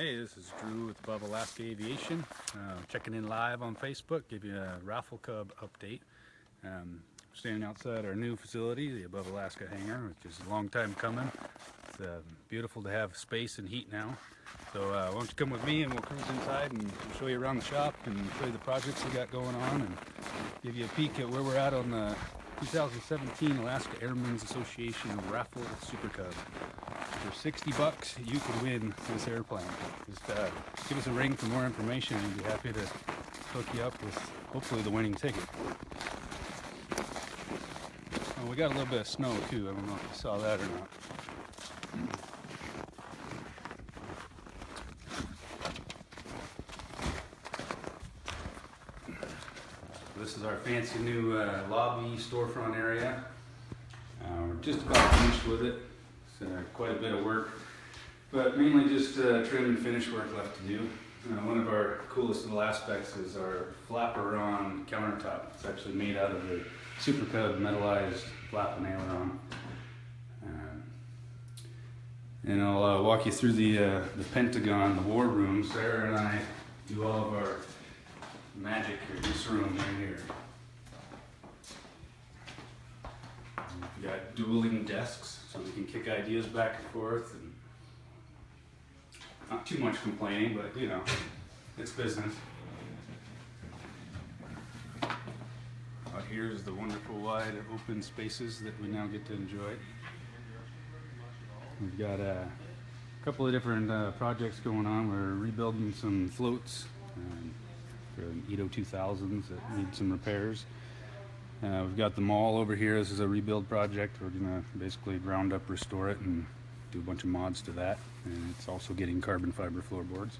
Hey, this is Drew with Above Alaska Aviation. Checking in live on Facebook, give you a Raffle Cub update. Standing outside our new facility, the Above Alaska Hangar, which is a long time coming. It's beautiful to have space and heat now. So why don't you come with me and we'll cruise inside and show you around the shop and show you the projects we got going on and give you a peek at where we're at on the 2017 Alaska Airmen Association Raffle Super Cub. For $60, you could win this airplane. Just give us a ring for more information and we'd be happy to hook you up with hopefully the winning ticket. Oh, we got a little bit of snow too. I don't know if you saw that or not. This is our fancy new lobby storefront area. We're just about finished with it. It's quite a bit of work, but mainly just trim and finish work left to do. One of our coolest little aspects is our flapper on countertop. It's actually made out of the Super Cub metallized flap and aileron. And I'll walk you through the Pentagon, the war room. Sarah and I do all of our magic in this room right here. We've got dueling desks so we can kick ideas back and forth, and not too much complaining, but you know, it's business. Out here is the wonderful wide open spaces that we now get to enjoy. We've got a couple of different projects going on. We're rebuilding some floats for Edo 2000s that need some repairs. We've got the mall over here. This is a rebuild project. We're gonna basically ground up restore it and do a bunch of mods to that. And it's also getting carbon fiber floorboards.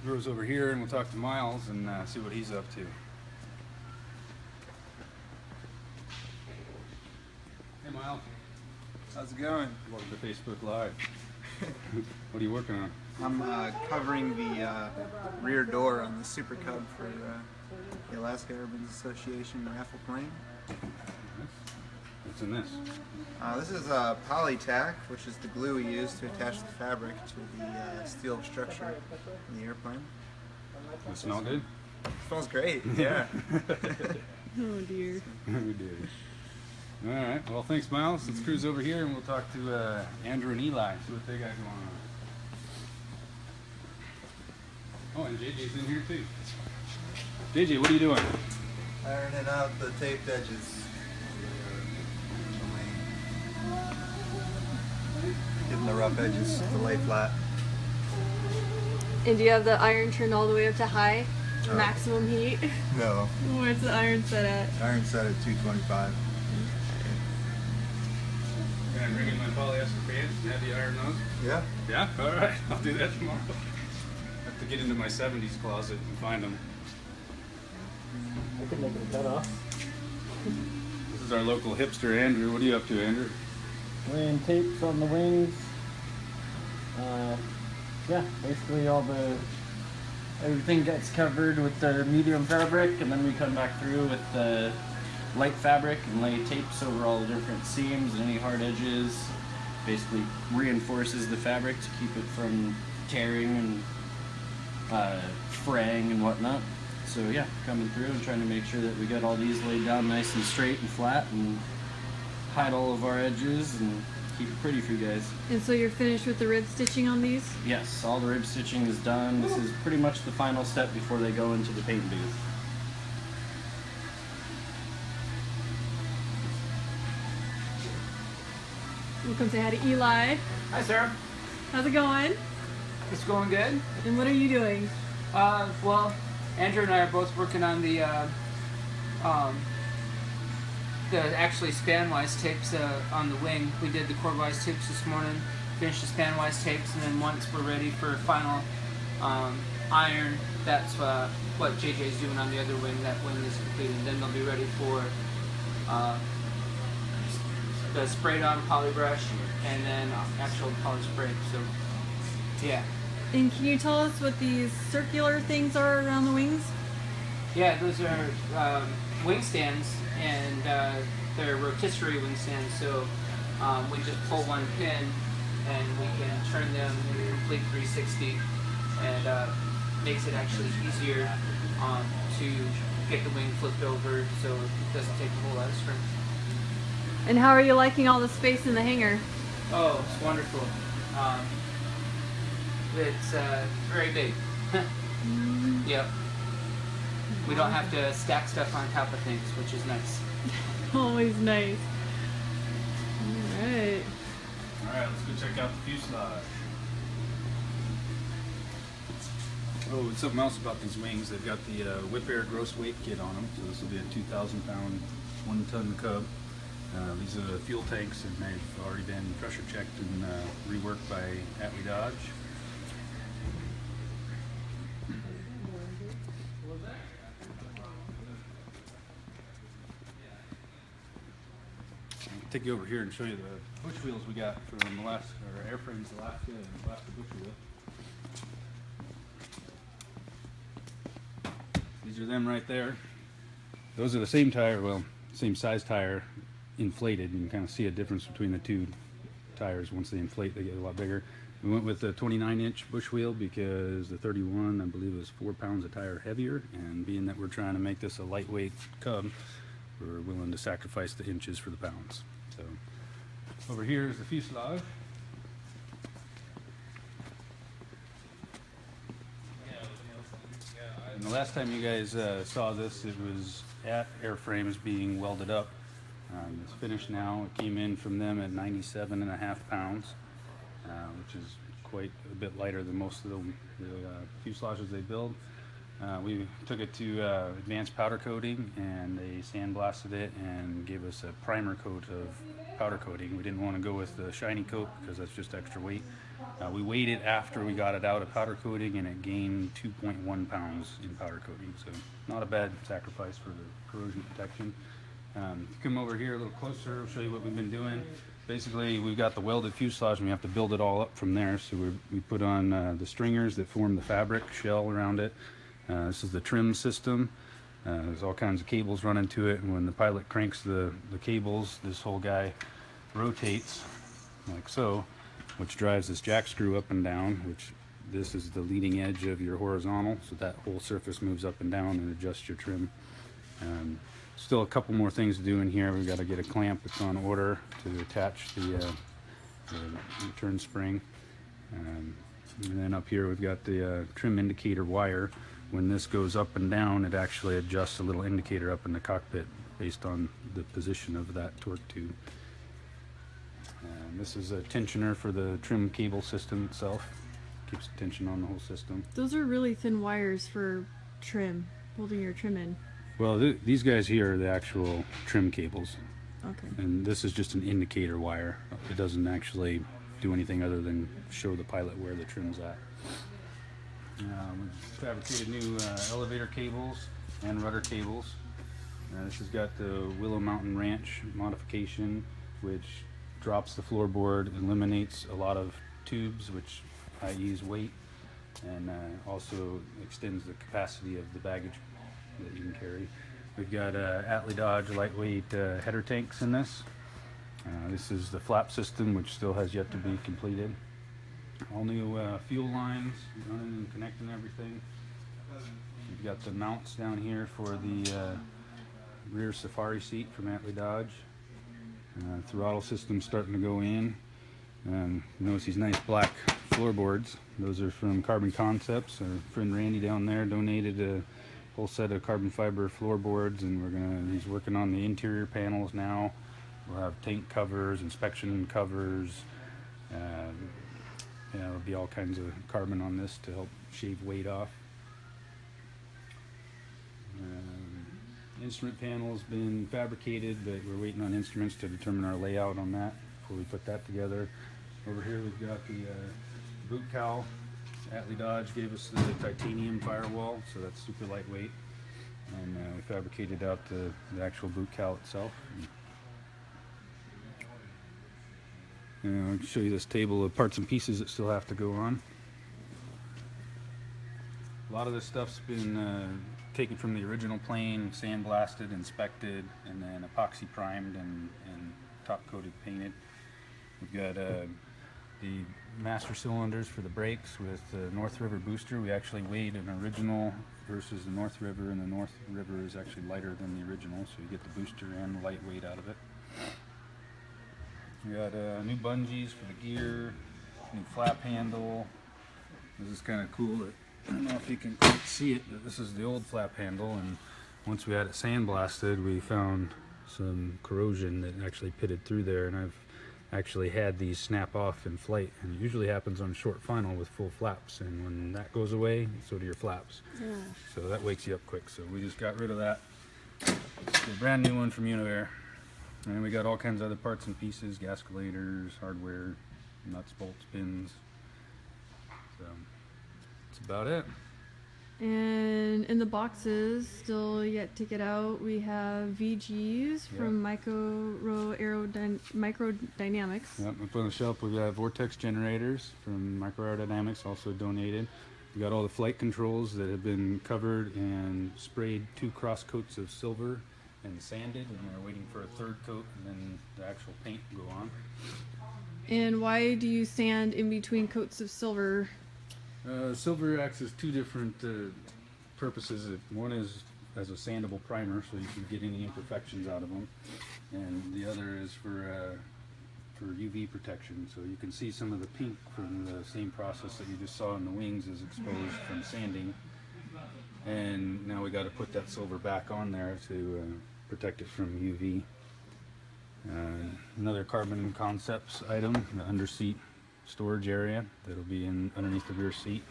Drew's over here and we'll talk to Miles and see what he's up to. Hey Miles. How's it going? Welcome to Facebook Live. What are you working on? I'm covering the rear door on the Super Cub for the Alaska Airmen Association Raffle May. What's in this? This is polytack, which is the glue we use to attach the fabric to the steel structure in the airplane. Does it smell good? It smells great, yeah. Oh dear. We did. Alright, well thanks Miles. Let's cruise over here and we'll talk to Andrew and Eli, see what they got going on. Oh, and JJ's in here too. JJ, what are you doing? Ironing out the taped edges. Getting the rough edges to lay flat. And do you have the iron turned all the way up to high? Maximum heat? No. Where's the iron set at? Iron set at 225. Can I bring in my polyester pants and have you iron those? Yeah? Yeah? Alright, I'll do that tomorrow. I have to get into my 70s closet and find them. I could make it a cut off. This is our local hipster Andrew. What are you up to, Andrew? Laying tapes on the wings. Yeah, basically everything gets covered with the medium fabric, and then we come back through with the light fabric and lay tapes over all the different seams and any hard edges. Basically reinforces the fabric to keep it from tearing and fraying and whatnot. So yeah, coming through and trying to make sure that we got all these laid down nice and straight and flat and hide all of our edges and keep it pretty for you guys. And so you're finished with the rib stitching on these? Yes, all the rib stitching is done. This is pretty much the final step before they go into the paint booth. We'll come say hi to Eli. Hi, Sarah. How's it going? It's going good. And what are you doing? Well, Andrew and I are both working on the actually span-wise tapes on the wing. We did the cord-wise tapes this morning, finished the span-wise tapes, and then once we're ready for final iron, that's what JJ's doing on the other wing. That wing is complete, and then they'll be ready for the sprayed-on poly brush and then actual poly spray. So, yeah. And can you tell us what these circular things are around the wings? Yeah, those are wing stands, and they're rotisserie wing stands. So we just pull one pin, and we turn them in a complete 360, and makes it actually easier to get the wing flipped over, so it doesn't take a whole lot of strength. And how are you liking all the space in the hangar? Oh, it's wonderful. It's very big. Yep. We don't have to stack stuff on top of things, which is nice. Always nice. Alright. Alright, let's go check out the fuselage. Oh, and something else about these wings, they've got the whip air gross weight kit on them, so this will be a 2,000 pound, 1 ton Cub. These are the fuel tanks, and they've already been pressure checked and reworked by Atlee Dodge. I'll take you over here and show you the bush wheels we got from Alaska, or Airframes Alaska and Alaska bush wheel. These are them right there. Those are the same tire, well, same size tire, inflated. You can kind of see a difference between the two tires. Once they inflate, they get a lot bigger. We went with the 29-inch bush wheel because the 31, I believe, was 4 pounds of tire heavier, and being that we're trying to make this a lightweight Cub, we're willing to sacrifice the inches for the pounds. So over here is the fuselage. And the last time you guys saw this, it was at Airframes being welded up. It's finished now. It came in from them at 97.5 pounds, which is quite a bit lighter than most of the fuselages they build. We took it to advanced powder coating, and they sandblasted it and gave us a primer coat of powder coating. We didn't want to go with the shiny coat because that's just extra weight. We weighed it after we got it out of powder coating, and it gained 2.1 pounds in powder coating, so not a bad sacrifice for the corrosion protection. If you come over here a little closer, I'll show you what we've been doing. Basically, we've got the welded fuselage, and we have to build it all up from there. So we put on the stringers that form the fabric shell around it. This is the trim system. There's all kinds of cables running to it, and when the pilot cranks the cables, this whole guy rotates like so, which drives this jack screw up and down, which this is the leading edge of your horizontal, so that whole surface moves up and down and adjusts your trim. Still a couple more things to do in here. We've got to get a clamp that's on order to attach the return spring. And then up here we've got the trim indicator wire. When this goes up and down, it actually adjusts a little indicator up in the cockpit based on the position of that torque tube. And this is a tensioner for the trim cable system itself. Keeps tension on the whole system. Those are really thin wires for trim, holding your trim in. Well, these guys here are the actual trim cables. Okay. And this is just an indicator wire. It doesn't actually do anything other than show the pilot where the trim's at. We've fabricated new elevator cables and rudder cables. This has got the Willow Mountain Ranch modification, which drops the floorboard, eliminates a lot of tubes, which i.e. weight, and also extends the capacity of the baggage that you can carry. We've got Atlee Dodge lightweight header tanks in this. This is the flap system, which still has yet to be completed. All new fuel lines running and connecting everything. We've got the mounts down here for the rear safari seat from Atlee Dodge. Throttle system starting to go in. Notice these nice black floorboards. Those are from Carbon Concepts. Our friend Randy down there donated a whole set of carbon fiber floorboards, and he's working on the interior panels now. We'll have tank covers, inspection covers. There'll be all kinds of carbon on this to help shave weight off. Instrument panel's been fabricated, but we're waiting on instruments to determine our layout on that before we put that together. Over here we've got the boot cowl. Atlee Dodge gave us the titanium firewall, so that's super lightweight. And we fabricated out the actual boot cowl itself. I'll show you this table of parts and pieces that still have to go on. A lot of this stuff's been taken from the original plane, sandblasted, inspected, and then epoxy primed and top coated painted. We've got the master cylinders for the brakes with the North River booster. We actually weighed an original versus the North River, and the North River is actually lighter than the original, so you get the booster and the lightweight out of it. We got new bungees for the gear, new flap handle. This is kind of cool. I don't know if you can quite see it, but this is the old flap handle, and once we had it sandblasted, we found some corrosion that actually pitted through there, and I've actually had these snap off in flight, and it usually happens on short final with full flaps, and when that goes away, so do your flaps. Yeah. So that wakes you up quick, so we just got rid of that. It's a brand new one from Univair. And we got all kinds of other parts and pieces, gaskelators, hardware, nuts, bolts, pins. So that's about it. And in the boxes, still yet to get out, we have VGs from Microdynamics. Yep, up on the shelf we got Vortex generators from Microaerodynamics, also donated. We got all the flight controls that have been covered and sprayed 2 cross coats of silver and sanded, and we're waiting for a 3rd coat and then the actual paint will go on. And why do you sand in between coats of silver? Silver acts as 2 different purposes. One is as a sandable primer, so you can get any imperfections out of them, and the other is for UV protection. So you can see some of the pink from the same process that you just saw in the wings is exposed from sanding, and now we got to put that silver back on there to protect it from UV. Another Carbon Concepts item, the underseat storage area that'll be underneath the rear seat.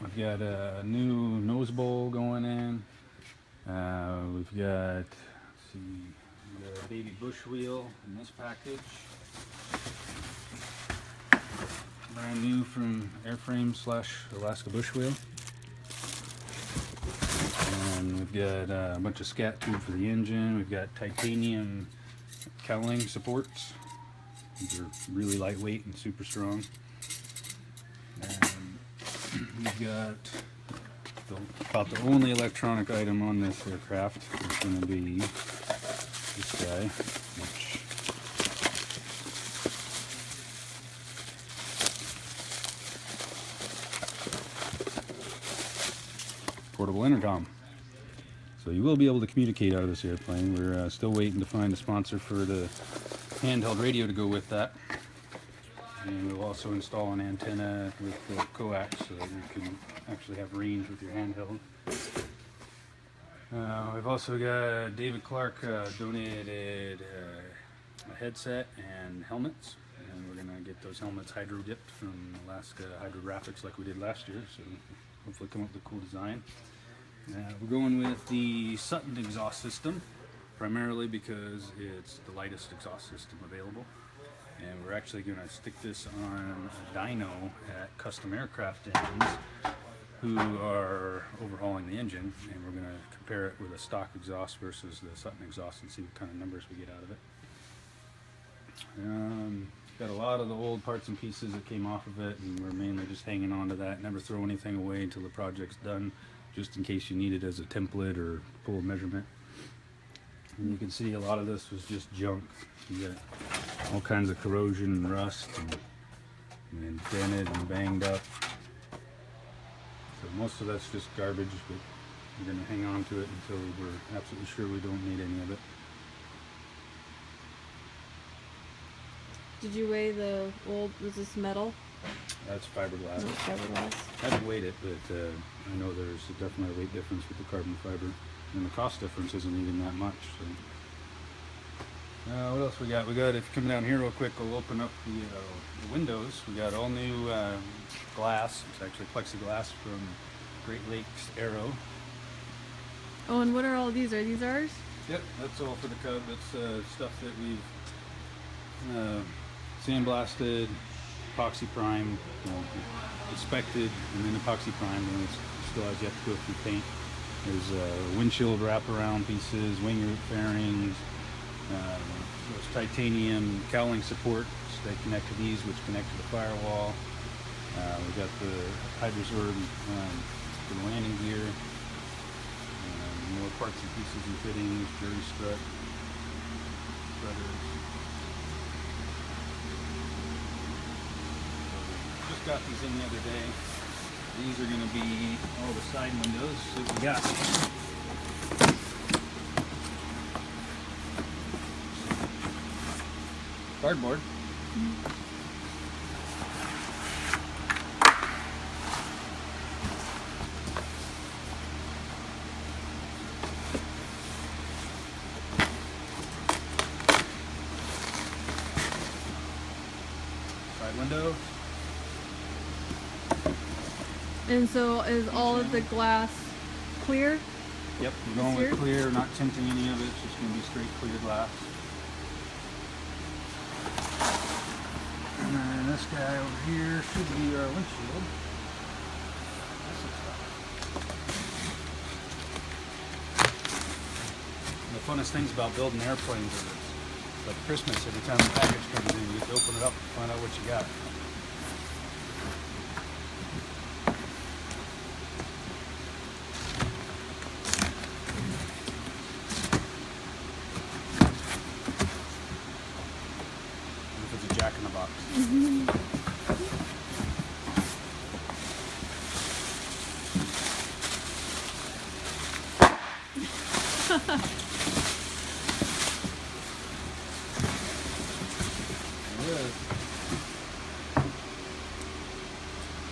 We've got a new nose bowl going in. We've got, let's see, the baby bush wheel in this package. Brand new from Airframe / Alaska Bush Wheel. And we've got a bunch of scat tube for the engine. We've got titanium cowling supports. These are really lightweight and super strong. And we've got about the only electronic item on this aircraft is going to be this guy, which portable intercom. So you will be able to communicate out of this airplane. We're still waiting to find a sponsor for the handheld radio to go with that. And we'll also install an antenna with the coax so that you can actually have range with your handheld. We've also got David Clark donated a headset and helmets. And we're going to get those helmets hydro dipped from Alaska Hydrographics like we did last year. So hopefully come up with a cool design. We're going with the Sutton exhaust system, primarily because it's the lightest exhaust system available. And we're actually going to stick this on a dyno at Custom Aircraft engines who are overhauling the engine, and we're going to compare it with a stock exhaust versus the Sutton exhaust and see what kind of numbers we get out of it. Got a lot of the old parts and pieces that came off of it, and we're mainly just hanging on to that. Never throw anything away until the project's done, just in case you need it as a template or pull a measurement. And you can see a lot of this was just junk. You got all kinds of corrosion and rust and dented and banged up. So most of that's just garbage, but we're going to hang on to it until we're absolutely sure we don't need any of it. Did you weigh the old, was this metal? That's fiberglass. No, fiberglass. I haven't weighed it, but I know there's definitely a weight difference with the carbon fiber. And the cost difference isn't even that much. So. What else we got? We got, if you come down here real quick, we'll open up the windows. We got all new glass. It's actually plexiglass from Great Lakes Aero. Oh, and what are all these? Are these ours? Yep, that's all for the Cub. That's stuff that we've sandblasted, epoxy primed, inspected, and then epoxy primed, and it still has yet to go through paint. There's windshield wraparound pieces, wing root fairings, those titanium cowling supports that connect to these, which connect to the firewall. We've got the Hydrosorb for the landing gear, more parts and pieces and fittings, jury strut, strutters. just got these in the other day. These are going to be all the side windows that we got. Cardboard. Side window. And so is all of the glass clear? Yep, we're going with Here? clear, not tinting any of it. It's just going to be straight clear glass. And then this guy over here should be our windshield. And the funnest things about building airplanes is it's like Christmas. Every time the package comes in, you get to open it up and find out what you got. If it's a Jack in the Box.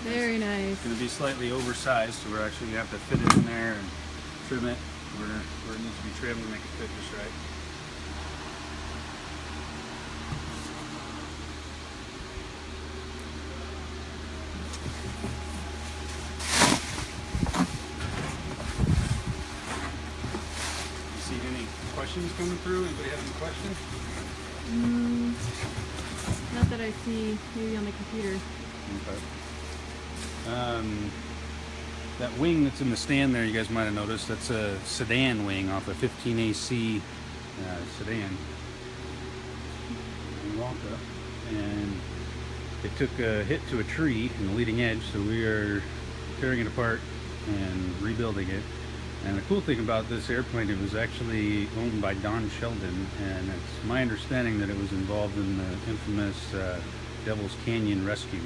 Very nice. It's going to be slightly oversized, so we're actually going to have to fit it in there and trim it where it needs to be trimmed to make it fit just right. You see any questions coming through? Anybody have any questions? Not that I see, maybe on the computer. Okay. That wing that's in the stand there, you guys might have noticed, that's a sedan wing off a 15AC sedan. And it took a hit to a tree in the leading edge, so we are tearing it apart and rebuilding it. And the cool thing about this airplane, it was actually owned by Don Sheldon, and it's my understanding that it was involved in the infamous Devil's Canyon rescue.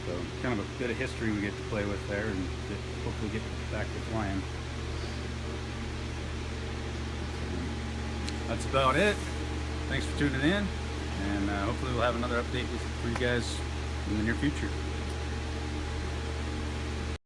So kind of a bit of history we get to play with there, and hopefully get back to flying. That's about it. Thanks for tuning in, and hopefully we'll have another update for you guys in the near future.